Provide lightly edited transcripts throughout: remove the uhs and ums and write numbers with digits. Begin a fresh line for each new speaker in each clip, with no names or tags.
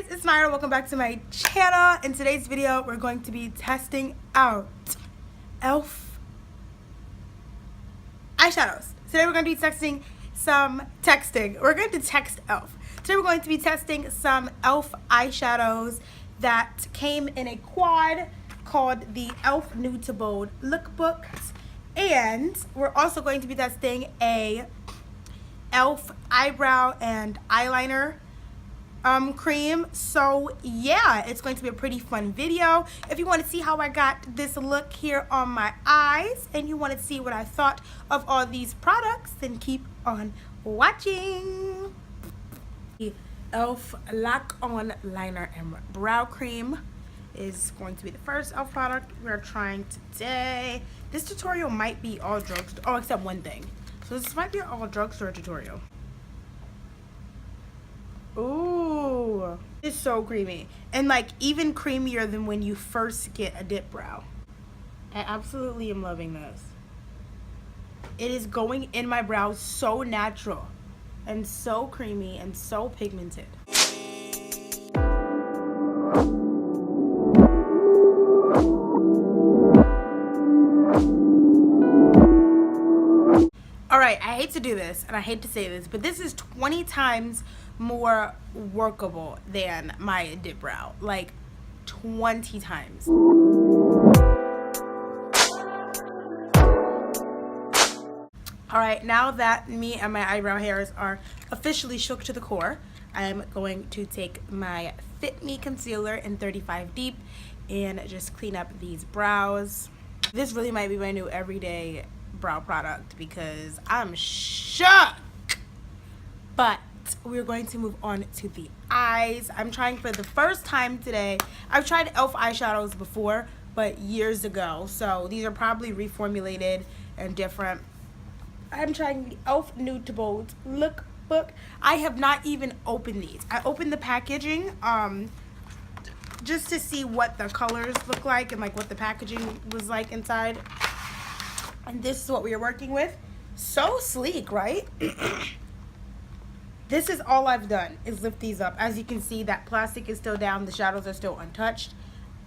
guys, it's Nyra. Welcome back to my channel. In today's video, we're going to be testing out Elf Eyeshadows. Today we're going to be We're going to text Elf. Today we're going to be testing some Elf eyeshadows that came in a quad called the Elf Nude to Bold Lookbook. And we're also going to be testing a Elf eyebrow and eyeliner cream. So yeah, it's going to be a pretty fun video. If you want to see how I got this look here on my eyes and you want to see what I thought of all these products, then keep on watching. The Elf Lock On Liner and Brow Cream is going to be the first Elf product we're trying today. This tutorial might be all drugstore, oh, except one thing. So this might be an all drugstore tutorial. Ooh, it's so creamy, and like even creamier than when you first get a dip brow. I absolutely am loving this. It is going in my brows so natural and so creamy and so pigmented. Alright, I hate to do this and I hate to say this, but this is 20 times more workable than my dip brow. Like 20 times. Alright, now that me and my eyebrow hairs are officially shook to the core, I'm going to take my Fit Me concealer in 35 Deep and just clean up these brows. This really might be my new everyday brow product because I'm shook. But we're going to move on to the eyes. I'm trying for the first time today. I've tried Elf eyeshadows before, but years ago. So these are probably reformulated and different. I'm trying the Elf Nude to Bold Lookbook. I have not even opened these. I opened the packaging just to see what the colors look like and like what the packaging was like inside. And this is what we are working with. So sleek, right? This is all I've done is lift these up. As you can see, that plastic is still down. The shadows are still untouched.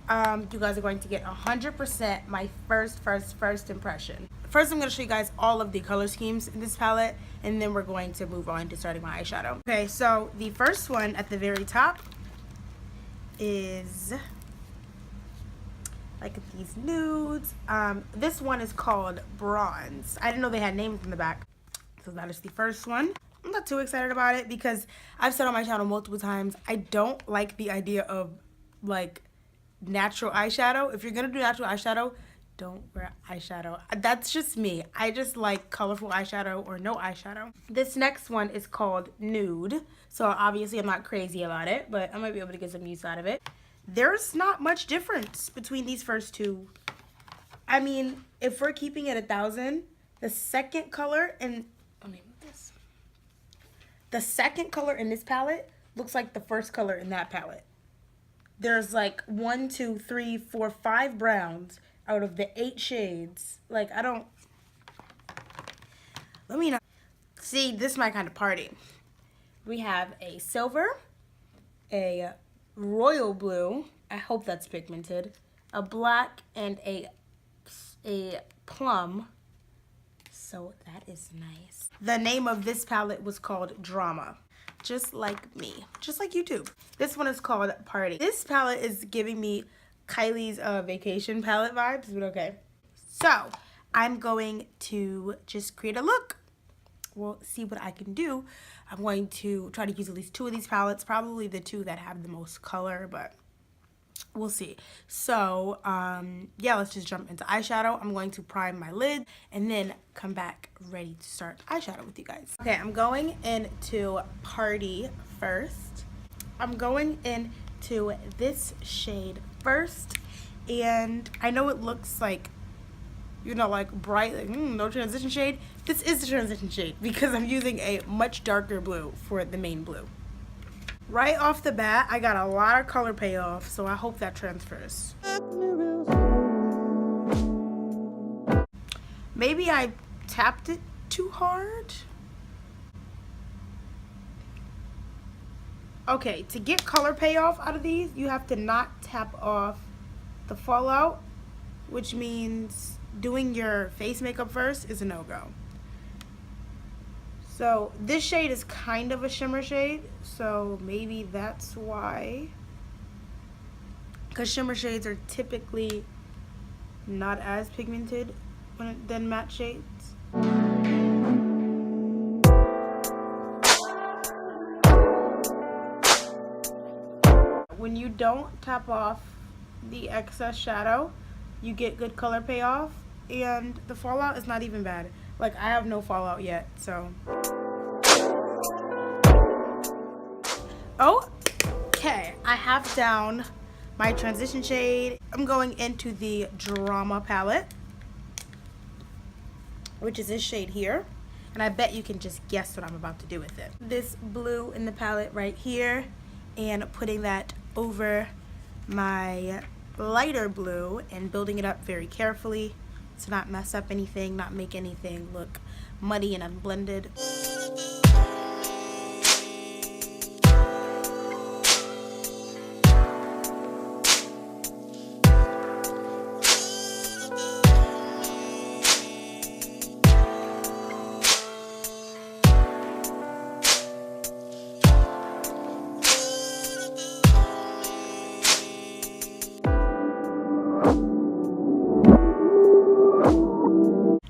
You guys are going to get 100% my first impression. First, I'm going to show you guys all of the color schemes in this palette, and then we're going to move on to starting my eyeshadow. Okay, so the first one at the very top is like these nudes. This one is called Bronze. I didn't know they had names in the back. So that is the first one. I'm not too excited about it because I've said on my channel multiple times, I don't like the idea of like natural eyeshadow. If you're gonna do natural eyeshadow, don't wear eyeshadow. That's just me. I just like colorful eyeshadow or no eyeshadow. This next one is called Nude. So obviously I'm not crazy about it, but I might be able to get some use out of it. There's not much difference between these first two. I mean, if we're keeping it 1,000, the second color in the second color in this palette looks like the first color in that palette. There's like 1, 2, 3, 4, 5 browns out of the 8 shades. Like, I don't. Let me know. See, this is my kind of party. We have a silver, a royal blue, I hope that's pigmented, a black, and a plum. So that is nice. The name of this palette was called Drama, just like me, just like YouTube. This one is called Party. This palette is giving me Kylie's vacation palette vibes, but okay. So I'm going to just create a look. We'll see what I can do. I'm going to try to use at least 2 of these palettes, probably the 2 that have the most color, but we'll see. So yeah, let's just jump into eyeshadow. I'm going to prime my lid and then come back ready to start eyeshadow with you guys. Okay, I'm going into Party first. I'm going into this shade first, and I know it looks like, you know, like bright, like no transition shade. This is the transition shade because I'm using a much darker blue for the main blue. Right off the bat, I got a lot of color payoff, so I hope that transfers. Maybe I tapped it too hard. Okay, to get color payoff out of these, you have to not tap off the fallout, which means doing your face makeup first is a no-go. So this shade is kind of a shimmer shade, so maybe that's why. Because shimmer shades are typically not as pigmented than matte shades. When you don't tap off the excess shadow, you get good color payoff, and the fallout is not even bad. Like, I have no fallout yet, so. Okay, I have down my transition shade. I'm going into the Drama palette, which is this shade here. And I bet you can just guess what I'm about to do with it. This blue in the palette right here, and putting that over my lighter blue and building it up very carefully to not mess up anything, not make anything look muddy and unblended.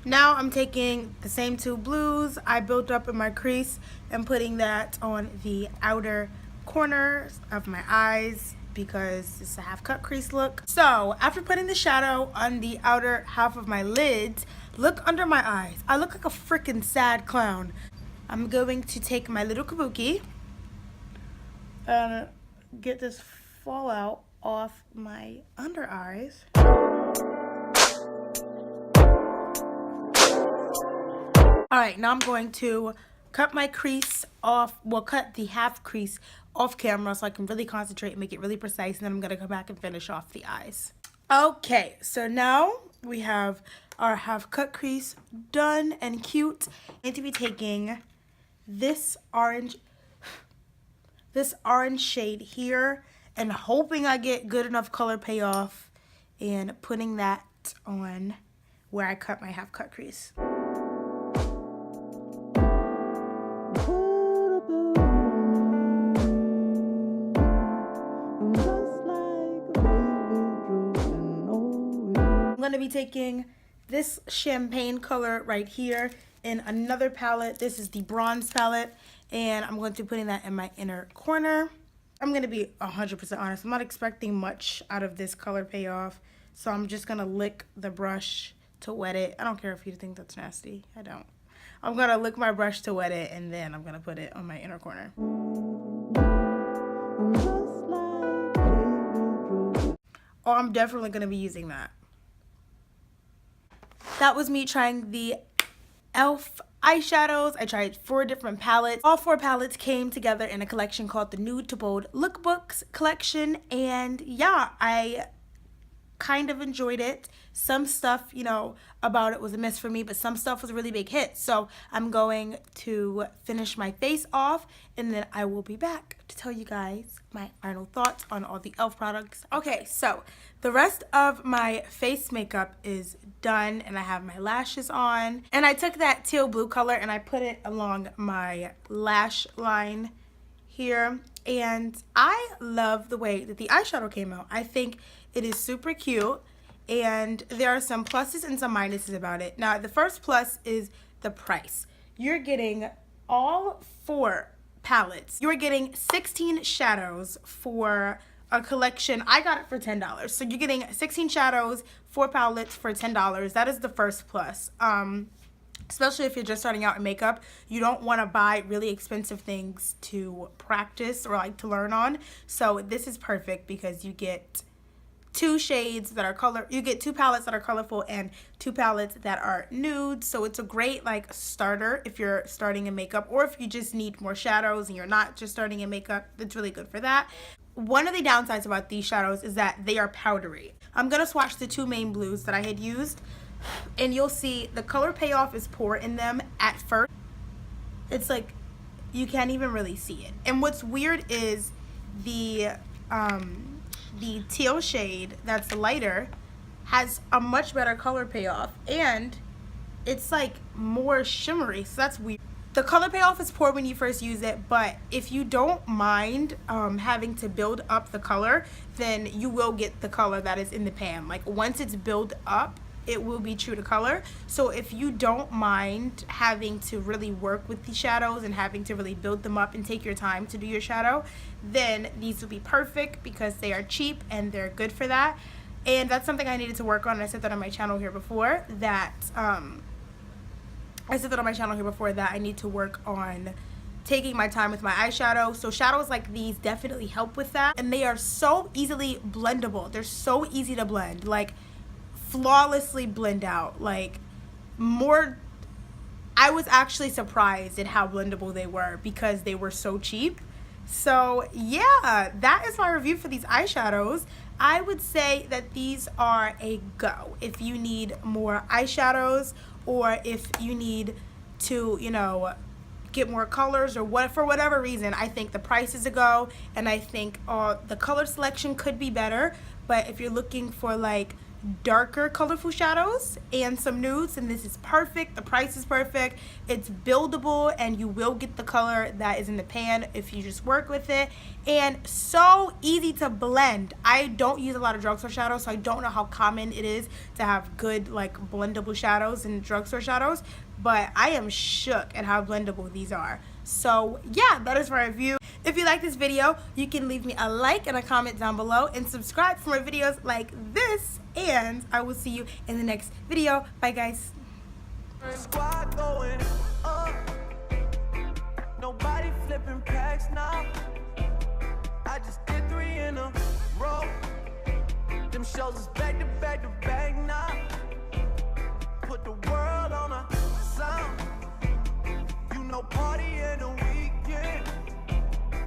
Now I'm taking the same two blues I built up in my crease and putting that on the outer corners of my eyes because it's a half cut crease look. So after putting the shadow on the outer half of my lids, look under my eyes. I look like a freaking sad clown. I'm going to take my little kabuki and get this fallout off my under eyes. Alright, now I'm going to cut my crease off, well, cut the half crease off camera so I can really concentrate and make it really precise, and then I'm going to come back and finish off the eyes. Okay, so now we have our half cut crease done and cute. I need to be taking this orange shade here and hoping I get good enough color payoff and putting that on where I cut my half cut crease. I'm going to be taking this champagne color right here in another palette. This is the bronze palette, and I'm going to be putting that in my inner corner. I'm going to be 100% honest. I'm not expecting much out of this color payoff, so I'm just going to lick the brush to wet it. I don't care if you think that's nasty. I don't. I'm going to lick my brush to wet it, and then I'm going to put it on my inner corner. Oh, I'm definitely going to be using that. That was me trying the Elf Eyeshadows. I tried 4 different palettes. All 4 palettes came together in a collection called the Nude to Bold Lookbooks collection. And yeah, I kind of enjoyed it. Some stuff, you know, about it was a miss for me, but some stuff was a really big hit. So I'm going to finish my face off, and then I will be back to tell you guys my final thoughts on all the Elf products. Okay, so the rest of my face makeup is done, and I have my lashes on. And I took that teal blue color and I put it along my lash line here. And I love the way that the eyeshadow came out. I think it is super cute, and there are some pluses and some minuses about it. Now, the first plus is the price. You're getting all 4 palettes. You're getting 16 shadows for a collection. I got it for $10. So you're getting 16 shadows, 4 palettes for $10. That is the first plus. Especially if you're just starting out in makeup, you don't want to buy really expensive things to practice or like to learn on. So this is perfect because you get 2 shades that are you get 2 palettes that are colorful and 2 palettes that are nude. So it's a great like starter if you're starting in makeup, or if you just need more shadows and you're not just starting in makeup, it's really good for that. One of the downsides about these shadows is that they are powdery. I'm gonna swatch the 2 main blues that I had used, and you'll see the color payoff is poor in them at first. It's like you can't even really see it. And what's weird is the teal shade that's lighter has a much better color payoff, and it's like more shimmery, so that's weird. The color payoff is poor when you first use it, but if you don't mind having to build up the color, then you will get the color that is in the pan. Like once it's built up, it will be true to color. So if you don't mind having to really work with the shadows and having to really build them up and take your time to do your shadow, then these will be perfect because they are cheap and they're good for that. And that's something I needed to work on, and I said that on my channel here before, that I need to work on taking my time with my eyeshadow. So shadows like these definitely help with that, and they are so easily blendable. They're so easy to blend, like flawlessly blend out. Like more, I was actually surprised at how blendable they were because they were so cheap. So yeah, that is my review for these eyeshadows. I would say that these are a go if you need more eyeshadows, or if you need to, you know, get more colors, or what, for whatever reason. I think the price is a go, and I think the color selection could be better. But if you're looking for like darker colorful shadows and some nudes, then this is perfect. The price is perfect, it's buildable, and you will get the color that is in the pan if you just work with it, and so easy to blend. I don't use a lot of drugstore shadows, so I don't know how common it is to have good like blendable shadows in drugstore shadows, but I am shook at how blendable these are. So yeah, that is my review. If you like this video, you can leave me a like and a comment down below, and subscribe for more videos like this, and I will see you in the next video. Bye guys.
Squad going up. Nobody flipping packs now. I just did 3 in a row. Them shows is back to